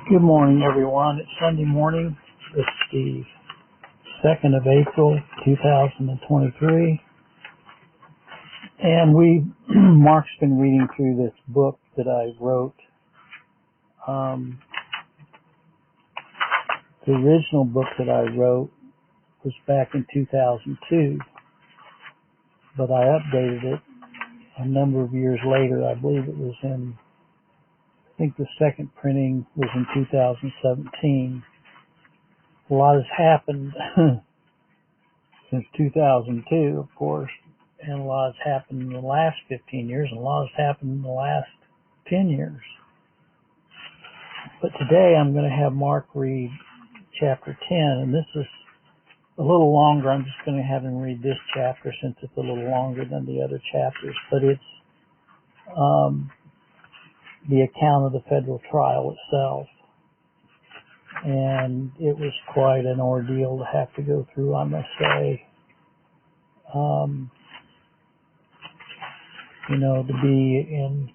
Good morning, everyone. It's Sunday morning. It's the 2nd of April, 2023. And Mark's been reading through this book that I wrote. The original book that I wrote was back in 2002, but I updated it a number of years later. I believe it was I think the second printing was in 2017. A lot has happened since 2002, of course, and a lot has happened in the last 15 years, and a lot has happened in the last 10 years. But today I'm going to have Mark read chapter 10, and this is a little longer. I'm just going to have him read this chapter since it's a little longer than the other chapters, but it's the account of the federal trial itself. And it was quite an ordeal to have to go through, I must say. To be in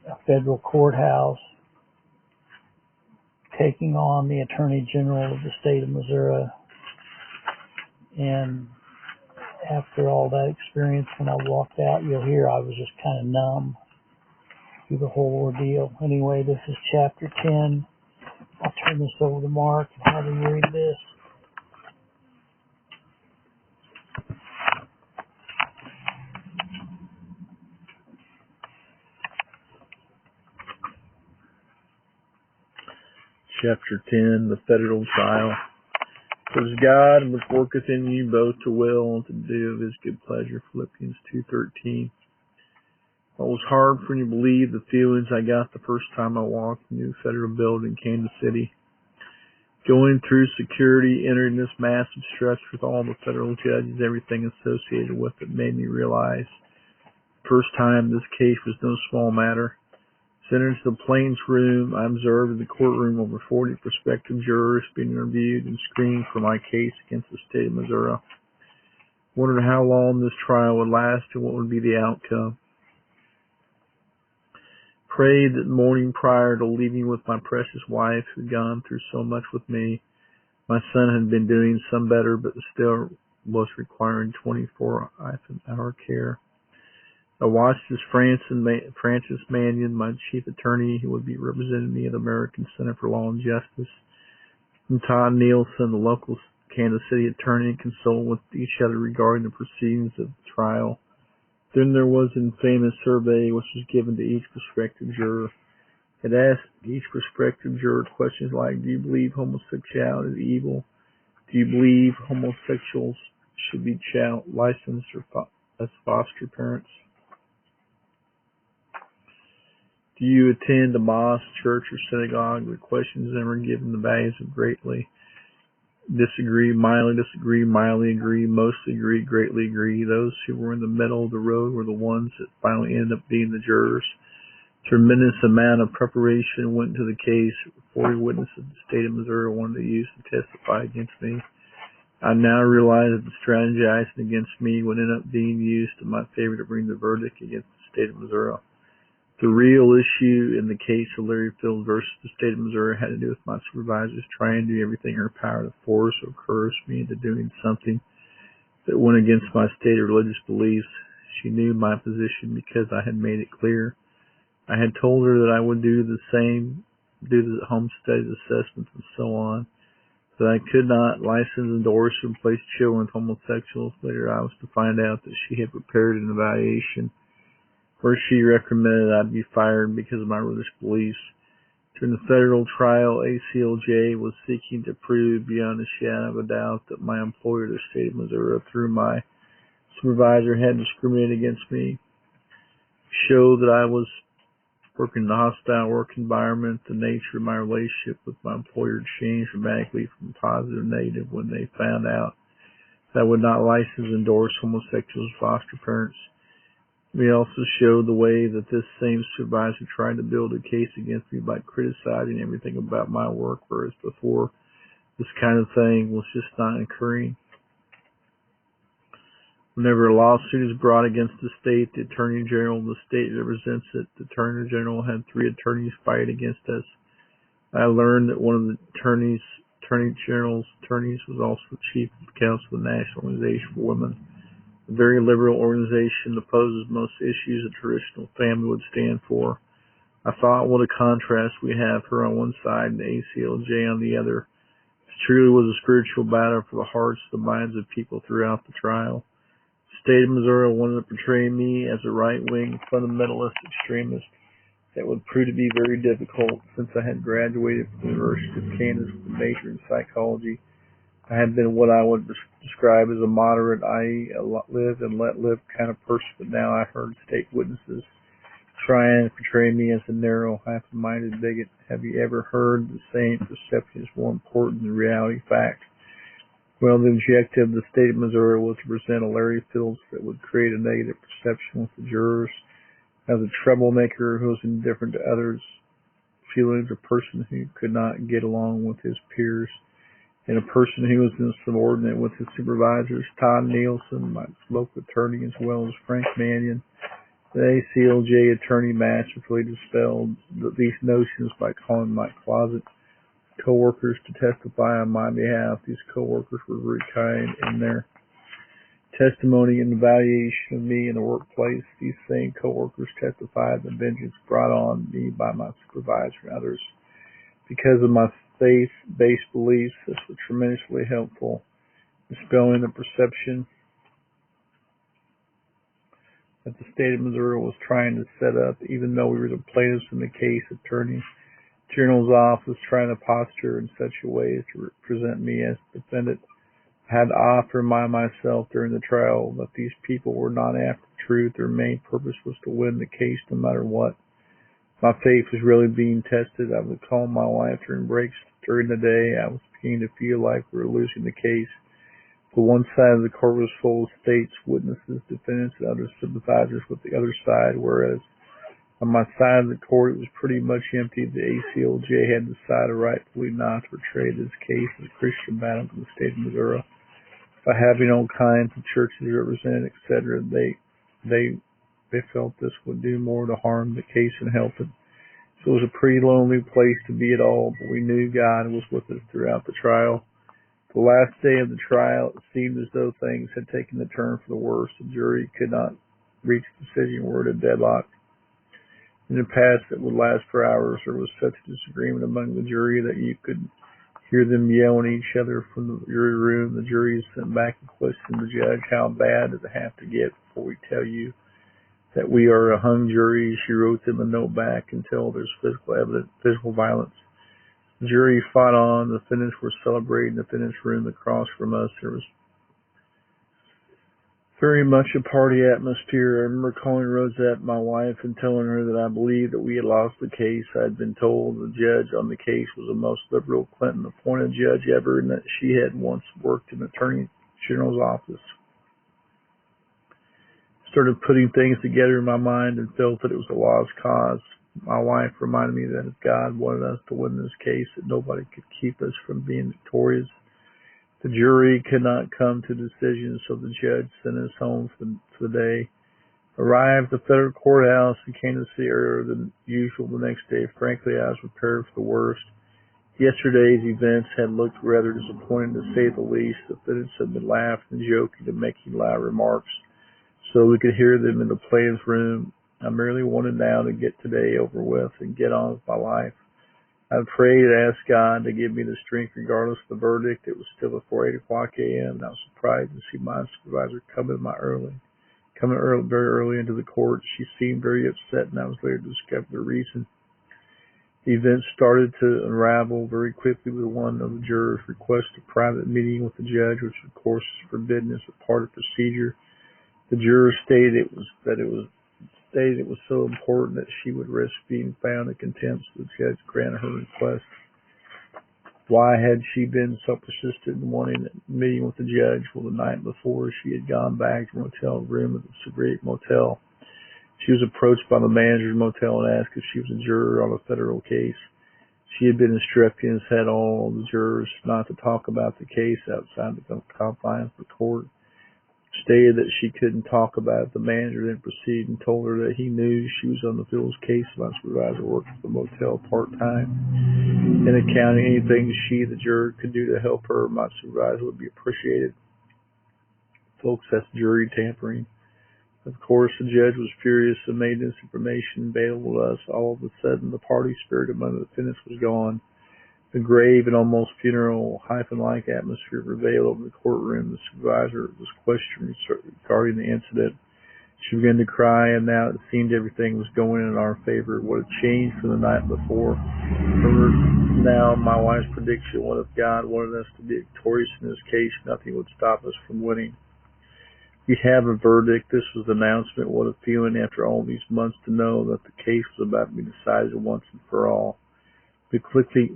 a federal courthouse, taking on the Attorney General of the state of Missouri. And after all that experience, when I walked out, you'll hear I was just kind of numb through the whole ordeal. Anyway, this is chapter 10. I'll turn this over to Mark and have him read this. Chapter 10, the federal trial. For it is God which worketh in you both to will and to do of his good pleasure. Philippians 2:13. It was hard for me to believe the feelings I got the first time I walked the new federal building in Kansas City. Going through security, entering this massive structure with all the federal judges, everything associated with it, made me realize the first time this case was no small matter. Entered into the plaintiff's room, I observed in the courtroom over 40 prospective jurors being interviewed and screened for my case against the state of Missouri. Wondered how long this trial would last and what would be the outcome. Prayed that the morning prior to leaving with my precious wife, who had gone through so much with me, my son had been doing some better, but still was requiring 24-hour care. I watched as Francis Mannion, my chief attorney, who would be representing me at the American Center for Law and Justice, and Todd Nielsen, the local Kansas City attorney, consulted with each other regarding the proceedings of the trial. Then there was an famous survey which was given to each prospective juror. It asked each prospective juror questions like, do you believe homosexuality is evil? Do you believe homosexuals should be licensed as foster parents? Do you attend a mosque, church, or synagogue? The questions then were given the values of greatly disagree, mildly agree, mostly agree, greatly agree. Those who were in the middle of the road were the ones that finally ended up being the jurors. Tremendous amount of preparation went into the case. 40 witnesses in the state of Missouri wanted to use to testify against me. I now realize that the strategizing against me would end up being used in my favor to bring the verdict against the state of Missouri. The real issue in the case of Larry Field versus the state of Missouri had to do with my supervisors trying to do everything in her power to force or coerce me into doing something that went against my state or religious beliefs. She knew my position because I had made it clear. I had told her that I would do the same, do the home studies assessments and so on, that I could not license, endorse, and place children with homosexuals. Later I was to find out that she had prepared an evaluation where she recommended I be fired because of my religious beliefs. During the federal trial, ACLJ was seeking to prove beyond a shadow of a doubt that my employer, the state of Missouri, through my supervisor, had discriminated against me. Show that I was working in a hostile work environment. The nature of my relationship with my employer changed dramatically from positive to negative when they found out that I would not license and endorse homosexuals as foster parents. We also showed the way that this same supervisor tried to build a case against me by criticizing everything about my work, whereas before this kind of thing was just not occurring. Whenever a lawsuit is brought against the state, the Attorney General of the state represents it. The Attorney General had 3 attorneys fight against us. I learned that one of the Attorney General's attorneys was also the chief of the Council of the National Organization for Women, a very liberal organization that opposes most issues a traditional family would stand for. I thought, what a contrast we have, her on one side and the ACLJ on the other. This truly was a spiritual battle for the hearts and the minds of people throughout the trial. The state of Missouri wanted to portray me as a right-wing fundamentalist extremist. That would prove to be very difficult since I had graduated from the University of Kansas with a major in psychology. I had been what I would describe as a moderate, i.e. a live and let live kind of person, but now I heard state witnesses try and portray me as a narrow, half-minded bigot. Have you ever heard the saying, perception is more important than reality fact? Well, the objective of the state of Missouri was to present a Larry Phillips that would create a negative perception with the jurors as a troublemaker who was indifferent to others' feelings, a person who could not get along with his peers, and a person who was insubordinate with his supervisors. Todd Nielsen, my local attorney, as well as Frank Mannion, the ACLJ attorney, masterfully dispelled these notions by calling my closet co-workers to testify on my behalf. These co-workers were very kind in their testimony and evaluation of me in the workplace. These same co-workers testified the vengeance brought on me by my supervisor and others. Because of my faith-based beliefs, this was tremendously helpful, dispelling the perception that the state of Missouri was trying to set up. Even though we were the plaintiffs in the case, Attorney General's office trying to posture in such a way as to present me as the defendant. I had to offer myself during the trial that these people were not after the truth. Their main purpose was to win the case no matter what. My faith was really being tested. I would call my wife during breaks during the day. I was beginning to feel like we were losing the case. The one side of the court was full of states, witnesses, defendants, and other sympathizers with the other side, whereas on my side of the court it was pretty much empty. The ACLJ had decided rightfully not to portray this case as a Christian battle in the state of Missouri. By having all kinds of churches represented, etc., they felt this would do more to harm the case than help it. So it was a pretty lonely place to be at all, but we knew God was with us throughout the trial. The last day of the trial, it seemed as though things had taken a turn for the worse. The jury could not reach a decision. We were at a deadlock. In the past, it would last for hours. There was such a disagreement among the jury that you could hear them yelling at each other from the jury room. The jury sent back and questioned the judge, how bad does it have to get before we tell you that we are a hung jury? She wrote them a note back until there's physical evidence, physical violence. The jury fought on. The defendants were celebrating. The defendants room across from us, there was very much a party atmosphere. I remember calling Rosette, my wife, and telling her that I believed that we had lost the case. I had been told the judge on the case was the most liberal Clinton-appointed judge ever, and that she had once worked in the Attorney General's office. Started putting things together in my mind and felt that it was a lost cause. My wife reminded me that if God wanted us to win this case, that nobody could keep us from being victorious. The jury could not come to decisions, so the judge sent us home for the day. Arrived at the federal courthouse in Kansas City earlier than usual the next day. Frankly, I was prepared for the worst. Yesterday's events had looked rather disappointing, to say the least. The defendants had been laughing and joking and making loud remarks, so we could hear them in the plaintiff's room. I merely wanted now to get today over with and get on with my life. I prayed and asked God to give me the strength regardless of the verdict. It was still before 8 o'clock a.m. and I was surprised to see my supervisor coming very early into the court. She seemed very upset, and I was later to discover the reason. The events started to unravel very quickly with one of the jurors requested a private meeting with the judge, which of course is forbidden as a part of procedure. The juror stated it was so important that she would risk being found in contempt, so the judge granted her request. Why had she been so persistent in wanting a meeting with the judge? Well, the night before, she had gone back to the motel room at the Segrate Motel. She was approached by the manager of the motel and asked if she was a juror on a federal case. She had been instructed and said all the jurors not to talk about the case outside the confines of the court. Stated that she couldn't talk about it. The manager then proceeded and told her that he knew she was on the Phillips case. My supervisor worked at the motel part-time. In accounting, anything she, the juror, could do to help her, my supervisor, would be appreciated. Folks, that's jury tampering. Of course, the judge was furious and made this information available to us. All of a sudden, the party spirit among the defendants was gone. The grave and almost funeral hyphen-like atmosphere prevailed over the courtroom. The supervisor was questioned regarding the incident. She began to cry, and now it seemed everything was going in our favor. What a change from the night before. Now, my wife's prediction, what if God wanted us to be victorious in this case? Nothing would stop us from winning. We have a verdict. This was the announcement. What a feeling after all these months to know that the case was about to be decided once and for all. We quickly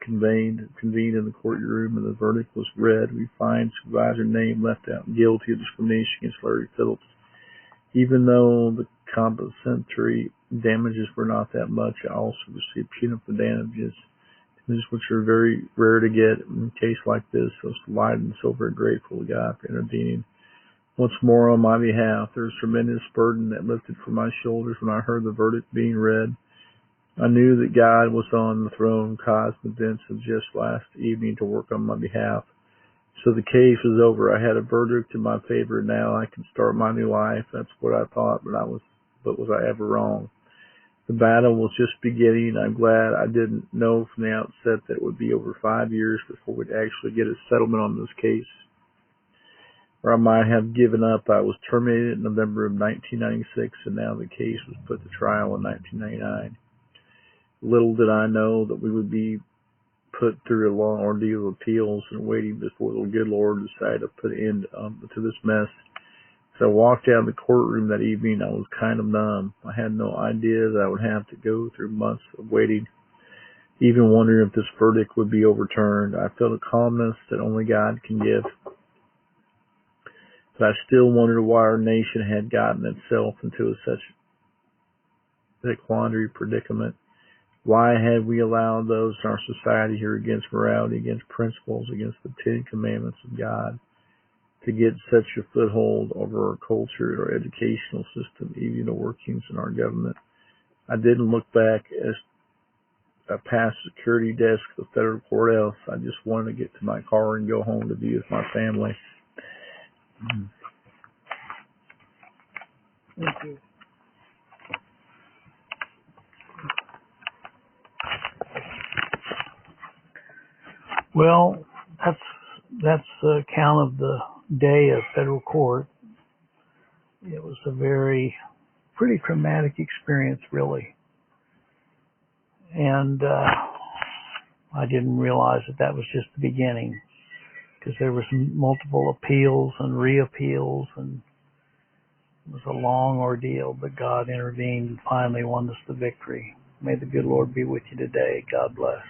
convened in the courtroom, and the verdict was read. We find supervisor name left out, guilty of discrimination against Larry Phillips. Even though the compensatory damages were not that much, I also received punitive damages, which are very rare to get in a case like this. I was delighted and so very grateful to God for intervening. Once more on my behalf, there was a tremendous burden that lifted from my shoulders when I heard the verdict being read. I knew that God was on the throne, caused the events of just last evening to work on my behalf. So the case was over. I had a verdict in my favor. Now I can start my new life. That's what I thought, but was I ever wrong? The battle was just beginning. I'm glad I didn't know from the outset that it would be over 5 years before we'd actually get a settlement on this case. Or I might have given up. I was terminated in November of 1996, and now the case was put to trial in 1999. Little did I know that we would be put through a long ordeal of appeals and waiting before the good Lord decided to put an end to this mess. As I walked out of the courtroom that evening, I was kind of numb. I had no idea that I would have to go through months of waiting, even wondering if this verdict would be overturned. I felt a calmness that only God can give. But I still wondered why our nation had gotten itself into such a quandary predicament. Why had we allowed those in our society here against morality, against principles, against the 10 Commandments of God, to get such a foothold over our culture, our educational system, even the workings in our government? I didn't look back as a past security desk at the federal courthouse. I just wanted to get to my car and go home to be with my family. Thank you. Well, that's the account of the day of federal court. It was a pretty traumatic experience, really. And I didn't realize that was just the beginning, because there was multiple appeals and reappeals, and it was a long ordeal, but God intervened and finally won us the victory. May the good Lord be with you today. God bless.